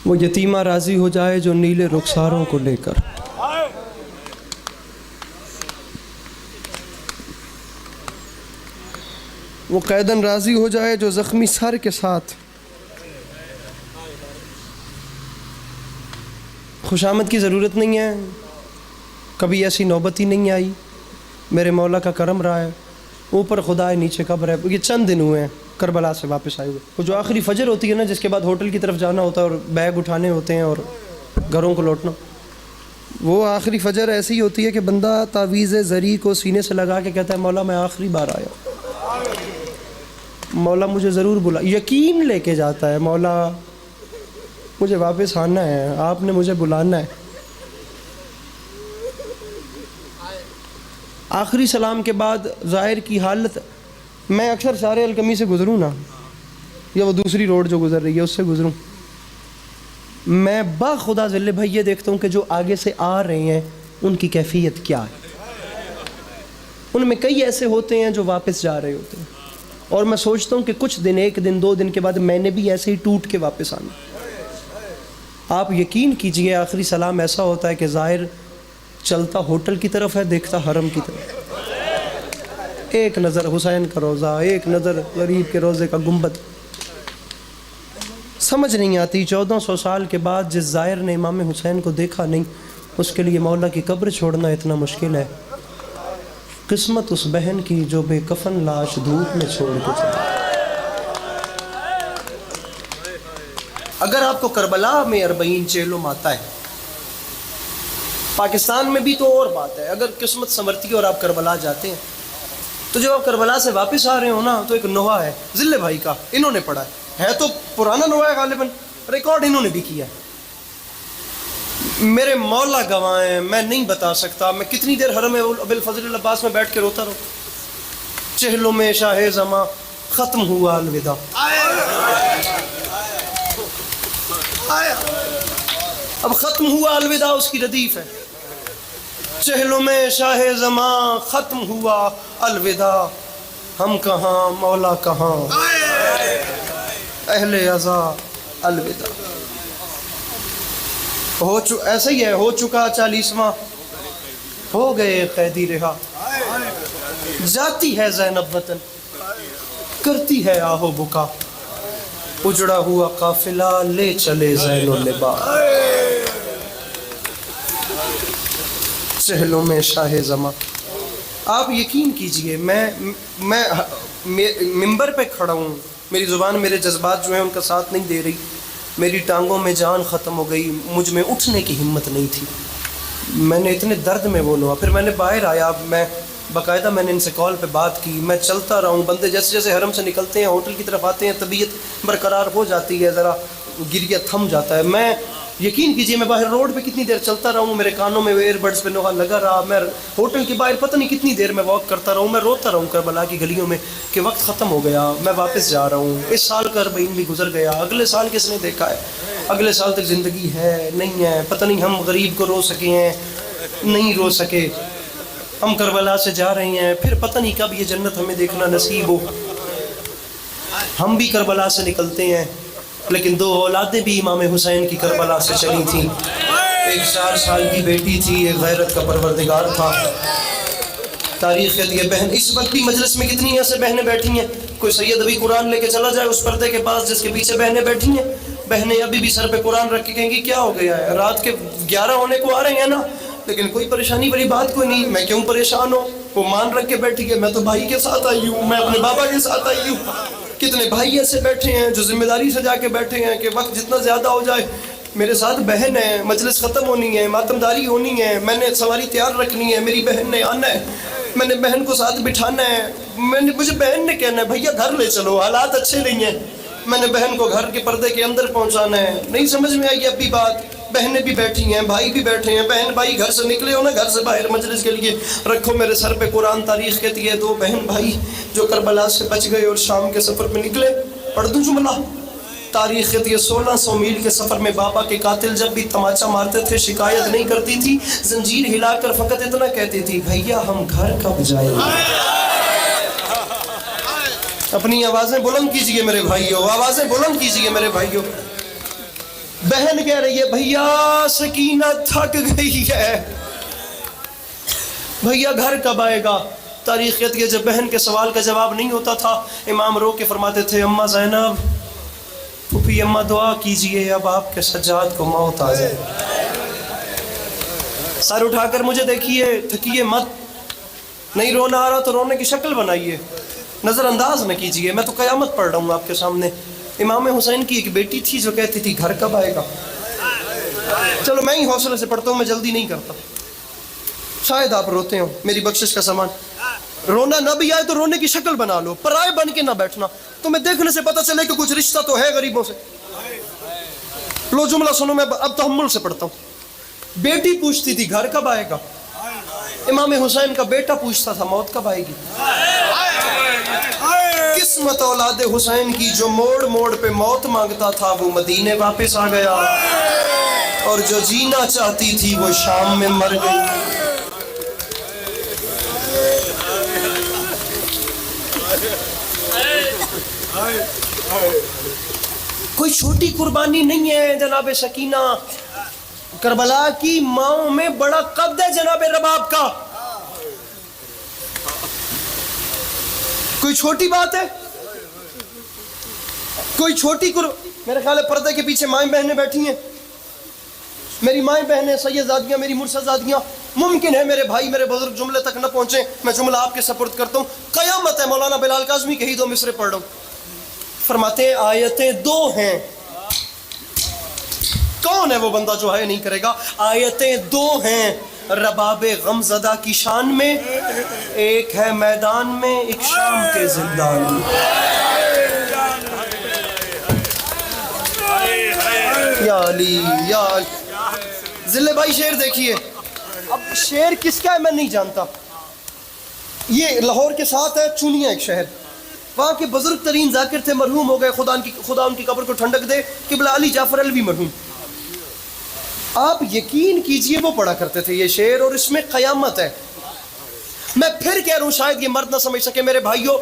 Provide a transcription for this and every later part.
وہ یتیمہ راضی ہو جائے جو نیلے رخساروں کو لے کر، وہ قیدن راضی ہو جائے جو زخمی سر کے ساتھ۔ خوشامد کی ضرورت نہیں ہے، کبھی ایسی نوبت ہی نہیں آئی، میرے مولا کا کرم رہا ہے، اوپر خدا ہے نیچے قبر ہے۔ یہ چند دن ہوئے ہیں کربلا سے واپس آئے ہوئے، وہ جو آخری فجر ہوتی ہے نا، جس کے بعد ہوٹل کی طرف جانا ہوتا ہے اور بیگ اٹھانے ہوتے ہیں اور گھروں کو لوٹنا، وہ آخری فجر ایسی ہوتی ہے کہ بندہ تعویذ زری کو سینے سے لگا کے کہتا ہے مولا میں آخری بار آیا، مولا مجھے ضرور بلا، یقین لے کے جاتا ہے مولا مجھے واپس آنا ہے، آپ نے مجھے بلانا ہے۔ آخری سلام کے بعد ظاہر کی حالت، میں اکثر سارے الکمی سے گزروں نا، یا وہ دوسری روڈ جو گزر رہی ہے اس سے گزروں، میں باخدا ذل بھائی یہ دیکھتا ہوں کہ جو آگے سے آ رہے ہیں ان کی کیفیت کیا ہے۔ ان میں کئی ایسے ہوتے ہیں جو واپس جا رہے ہوتے ہیں، اور میں سوچتا ہوں کہ کچھ دن، ایک دن دو دن کے بعد میں نے بھی ایسے ہی ٹوٹ کے واپس آنا۔ آپ یقین کیجئے آخری سلام ایسا ہوتا ہے کہ ظاہر چلتا ہوٹل کی طرف ہے، دیکھتا حرم کی طرف، ایک نظر حسین کا روضہ، ایک نظر غریب کے روضے کا گنبد۔ سمجھ نہیں آتی 1400 سال کے بعد جس زائر نے امام حسین کو دیکھا نہیں، اس کے لیے مولا کی قبر چھوڑنا اتنا مشکل ہے۔ قسمت اس بہن کی جو بے کفن لاش دھوپ میں چھوڑ کے چلی۔ اگر آپ کو کربلا میں 40 چہلم آتا ہے، پاکستان میں بھی تو اور بات ہے، اگر قسمت سنورتی ہے اور آپ کربلا جاتے ہیں، تو جب آپ کربلا سے واپس آ رہے ہو نا، تو ایک نوحہ ہے ذل بھائی کا، انہوں نے پڑھا ہے تو پرانا نوحہ ہے، غالباً ریکارڈ انہوں نے بھی کیا ہے۔ میرے مولا گواہ ہیں، میں نہیں بتا سکتا میں کتنی دیر حرم ابی الفضل العباس میں بیٹھ کے روتا رہا۔ چہلوں میں شاہ زماں ختم ہوا الوداع، اب ختم ہوا الوداع اس کی ردیف ہے۔ چہلوں میں شاہ زماں ختم ہوا الوداع، ہم کہاں مولا کہاں اہل عزا الوداع۔ ایسا ہی ہے، ہو چکا 40واں، ہو گئے قیدی رہا، جاتی ہے زینب وطن، کرتی ہے آہو بکا، اجڑا ہوا قافلہ لے چلے زین و لبا، چہلوں میں شاہ زماں۔ آپ یقین کیجئے میں ممبر پہ کھڑا ہوں، میری زبان میرے جذبات جو ہیں ان کا ساتھ نہیں دے رہی، میری ٹانگوں میں جان ختم ہو گئی، مجھ میں اٹھنے کی ہمت نہیں تھی، میں نے اتنے درد میں وہ لوا۔ پھر میں نے باہر آیا، میں باقاعدہ میں نے ان سے کال پہ بات کی، میں چلتا رہا ہوں، بندے جیسے جیسے حرم سے نکلتے ہیں ہوٹل کی طرف آتے ہیں طبیعت برقرار ہو جاتی ہے، ذرا گریہ تھم جاتا ہے۔ میں یقین کیجئے میں باہر روڈ پہ کتنی دیر چلتا رہا ہوں، میرے کانوں میں ایئر بڈس پہ نوحہ لگا رہا، میں ہوٹل کے باہر پتہ نہیں کتنی دیر میں واک کرتا رہا ہوں، میں روتا رہا ہوں کربلا کی گلیوں میں کہ وقت ختم ہو گیا، میں واپس جا رہا ہوں۔ اس سال کا 40 بھی گزر گیا، اگلے سال کس نے دیکھا ہے، اگلے سال تک زندگی ہے نہیں ہے، پتہ نہیں ہم غریب کو رو سکے ہیں نہیں رو سکے، ہم کربلا سے جا رہے ہیں، پھر پتہ نہیں کب یہ جنت ہمیں دیکھنا نصیب ہو۔ ہم بھی کربلا سے نکلتے ہیں، لیکن 2 اولادیں بھی امام حسین کی کربلا سے چلی تھیں، ایک 4 سال کی بیٹی تھی، ایک غیرت کا پروردگار تھا۔ تاریخ کہتی ہے بہن، اس وقت بھی مجلس میں کتنی ایسے بہنیں بیٹھی ہیں، کوئی سید ابھی قرآن لے کے چلا جائے اس پردے کے پاس جس کے پیچھے بہنیں بیٹھی ہیں، بہنیں ابھی بھی سر پہ قرآن رکھ کے کہیں گی کیا ہو گیا ہے، رات کے 11 ہونے کو آ رہے ہیں نا، لیکن کوئی پریشانی والی بات کوئی نہیں، میں کیوں پریشان ہوں، وہ مان رکھ کے بیٹھی ہے، میں تو بھائی کے ساتھ آئی ہوں، میں اپنے بابا کے ساتھ آئی ہوں۔ کتنے بھائی ایسے بیٹھے ہیں جو ذمہ داری سے جا کے بیٹھے ہیں کہ وقت جتنا زیادہ ہو جائے، میرے ساتھ بہن ہے، مجلس ختم ہونی ہے، ماتمداری ہونی ہے، میں نے سواری تیار رکھنی ہے، میری بہن نے آنا ہے، میں نے بہن کو ساتھ بٹھانا ہے، مجھے بہن نے کہنا ہے بھیا گھر لے چلو، حالات اچھے نہیں ہیں، میں نے بہن کو گھر کے پردے کے اندر پہنچانا ہے۔ نہیں سمجھ میں آئی ابھی بات، بہنیں بھی بیٹھی ہیں، بھائی بھی بیٹھے ہیں، بہن بھائی گھر سے نکلے ہو نا، گھر سے باہر مجلس کے لیے رکھو میرے سر پہ قرآن۔ تاریخ کہتی ہے 2 بہن بھائی جو کربلا سے بچ گئے اور شام کے سفر میں نکلے، پڑھ دوں جملہ، تاریخ کہتی ہے 1600 میل کے سفر میں بابا کے قاتل جب بھی تماچا مارتے تھے شکایت نہیں کرتی تھی، زنجیر ہلا کر فقط اتنا کہتی تھی بھیا ہم گھر کب جائیں گے۔ اپنی آوازیں بلند کیجئے میرے بھائیو، آوازیں بلند کیجئے میرے بھائیو۔ بہن کہہ رہی ہے بھیا سکینہ تھک گئی ہے، بھیا گھر کب آئے گا؟ تاریخ کہتی ہے جب بہن کے سوال کا جواب نہیں ہوتا تھا امام رو کے فرماتے تھے اماں زینب پھوپھی اماں دعا کیجئے اب آپ کے سجاد کو موت آ جائے، سر اٹھا کر مجھے دیکھیے، تھکیے مت، نہیں رونا آ رہا تو رونے کی شکل بنائیے، نظر انداز نہ کیجئے، میں تو قیامت پڑھ رہا ہوں آپ کے سامنے۔ امام حسین کی ایک بیٹی تھی جو کہتی تھی گھر کب آئے گا؟ چلو میں ہی حوصلے سے پڑھتا ہوں، میں جلدی نہیں کرتا، شاید آپ روتے ہو، میری بخشش کا سامان۔ رونا نہ بھی آئے تو رونے کی شکل بنا لو، پرائے بن کے نہ بیٹھنا، تمہیں دیکھنے سے پتہ چلے کہ کچھ رشتہ تو ہے غریبوں سے۔ لو جملہ سنو، میں اب تحمل سے پڑھتا ہوں۔ بیٹی پوچھتی تھی گھر کب آئے گا، امام حسین کا بیٹا پوچھتا تھا موت کب آئے گی۔ قسمت اولاد حسین کی جو موڑ موڑ پہ موت مانگتا تھا وہ مدینے واپس آ گیا، اور جو جینا چاہتی تھی وہ شام میں مر گئی۔ کوئی چھوٹی قربانی نہیں ہے جناب سکینہ، کربلا کی ماؤں میں بڑا قد ہے جناب رباب کا، کوئی چھوٹی بات ہے، کوئی چھوٹی میرے خیال ہے پردے کے پیچھے مائیں بہنیں بیٹھی ہیں، میری مائیں بہنیں سیدزادیاں، میری مرشدزادیاں، ممکن ہے میرے بھائی میرے بزرگ جملے تک نہ پہنچے، میں جملہ آپ کے سپرد کرتا ہوں۔ قیامت ہے، مولانا بلال کاظمی کے ہی دو مصرے پڑھ رہا ہوں، فرماتے ہیں آیتیں دو ہیں، کون ہے وہ بندہ جو ہے نہیں کرے گا؟ آیتیں دو ہیں رباب غمزدہ کی شان میں، ایک ہے میدان میں ایک شام کے زندان میں۔ یا علی یا علی۔ ذلے بھائی شعر دیکھیے، اب شعر کس کا ہے میں نہیں جانتا، یہ لاہور کے ساتھ ہے چونیا ایک شہر، وہاں کے بزرگ ترین ذاکر تھے، مرحوم ہو گئے، خدا ان کی قبر کو ٹھنڈک دے، قبلہ علی جعفر الوی مرحوم، آپ یقین کیجئے وہ پڑھا کرتے تھے یہ شعر، اور اس میں قیامت ہے۔ میں پھر کہہ رہا ہوں شاید یہ مرد نہ سمجھ سکے، میرے بھائیوں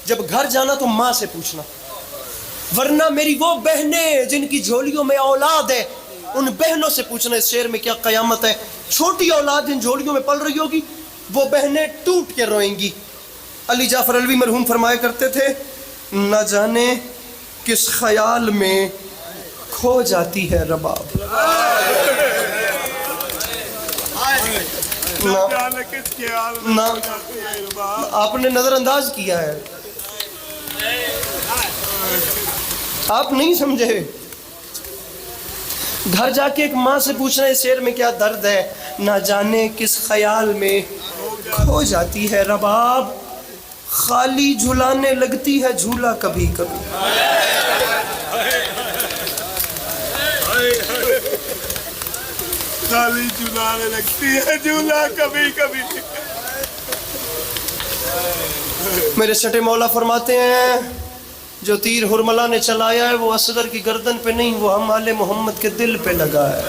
جب گھر جانا تو ماں سے پوچھنا، ورنہ میری وہ بہنیں جن کی جھولیوں میں اولاد ہے ان بہنوں سے پوچھنا اس شعر میں کیا قیامت ہے۔ چھوٹی اولاد جن جھولیوں میں پل رہی ہوگی وہ بہنیں ٹوٹ کے روئیں گی۔ علی جعفر الوی مرحوم فرمایا کرتے تھے نہ جانے کس خیال میں کھو جاتی ہے رباب، نہ آپ نے نظر انداز کیا ہے، آپ نہیں سمجھے۔ گھر جا کے ایک ماں سے پوچھنا اس شعر میں کیا درد ہے، نہ جانے کس خیال میں کھو جاتی ہے رباب، خالی جھلانے لگتی ہے جھولا کبھی کبھی۔ خالی جھلانے لگتی ہے جھولا کبھی کبھی۔ میرے سٹے مولا فرماتے ہیں جو تیر حرملہ نے چلایا ہے وہ اصغر کی گردن پہ نہیں، وہ ہم آل محمد کے دل پہ لگا ہے۔